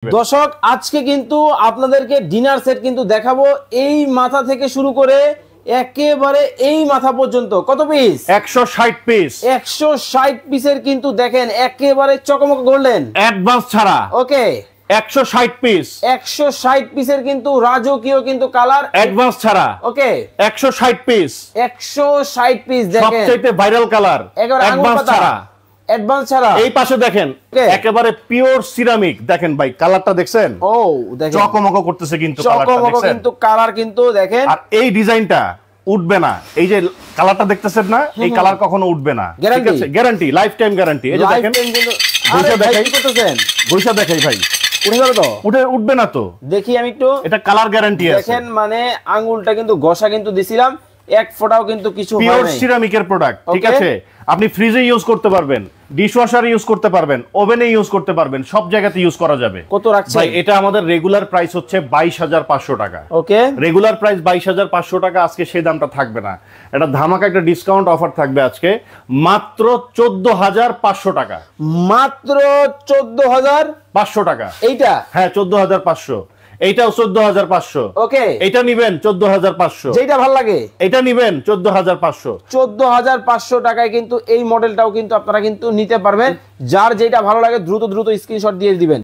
দর্শক আজকে কিন্তু আপনাদেরকে ডিনার সেট কিন্তু দেখাবো এই মাথা থেকে শুরু করে একেবারে এই মাথা পর্যন্ত কত পিস 160 পিস 160 পিসের কিন্তু দেখেন একেবারে চকমক গোল্ডেন অ্যাডভান্স ছাড়া ওকে 160 পিস 160 পিসের কিন্তু রাজকীয় কিন্তু কালার অ্যাডভান্স ছাড়া ওকে 160 পিস 160 পিস দেখেন সবচেয়ে ভাইরাল কালার অ্যাডভান্স ছাড়া অ্যাডভান্স ছাড়া এই পাশে দেখেন একেবারে পিওর সিরামিক দেখেন ভাই কালারটা দেখছেন ও দেখেন চকমক করতেছে কিন্তু কালারটা চকমক কিন্তু কালার কিন্তু দেখেন আর এই ডিজাইনটা উঠবে না এই যে কালারটা দেখতেছেন না এই কালার কখনো উঠবে না ঠিক আছে গ্যারান্টি লাইফ টাইম গ্যারান্টি এই যে দেখেন আরে ভাই কি করতেছেন গুইসা দেখাই ভাই উঠে যাবে তো উঠবে না তো দেখি আমি একটু এটা কালার গ্যারান্টি আছে দেখেন মানে আঙ্গুলটা কিন্তু ঘষা কিন্তু দিছিলাম এক ফোঁটাও কিন্তু কিছু হয় পিওর নাই সিরামিকের প্রোডাক্ট ঠিক আছে আপনি ফ্রিজে ইউজ করতে পারবেন ডিশওয়াশারে ইউজ করতে পারবেন ওভেনে ইউজ করতে পারবেন সব জায়গাতে ইউজ করা যাবে কত রাখছেন ভাই এটা আমাদের রেগুলার প্রাইস হচ্ছে 22500 টাকা ওকে রেগুলার প্রাইস 22500 টাকা আজকে সেই দামটা থাকবে না এটা ধামাকা একটা ডিসকাউন্ট অফার থাকবে আজকে মাত্র 14500 টাকা মাত্র 14500 টাকা এইটা হ্যাঁ 14500 এইটাও 14500 ওকে এটা নিবেন 14500 যেটা ভালো লাগে এটা নিবেন 14500 14500 টাকায় কিন্তু এই মডেলটাও কিন্তু আপনারা কিন্তু নিতে পারবেন যার যেটা ভালো লাগে দ্রুত স্ক্রিনশট দিয়ে দিবেন।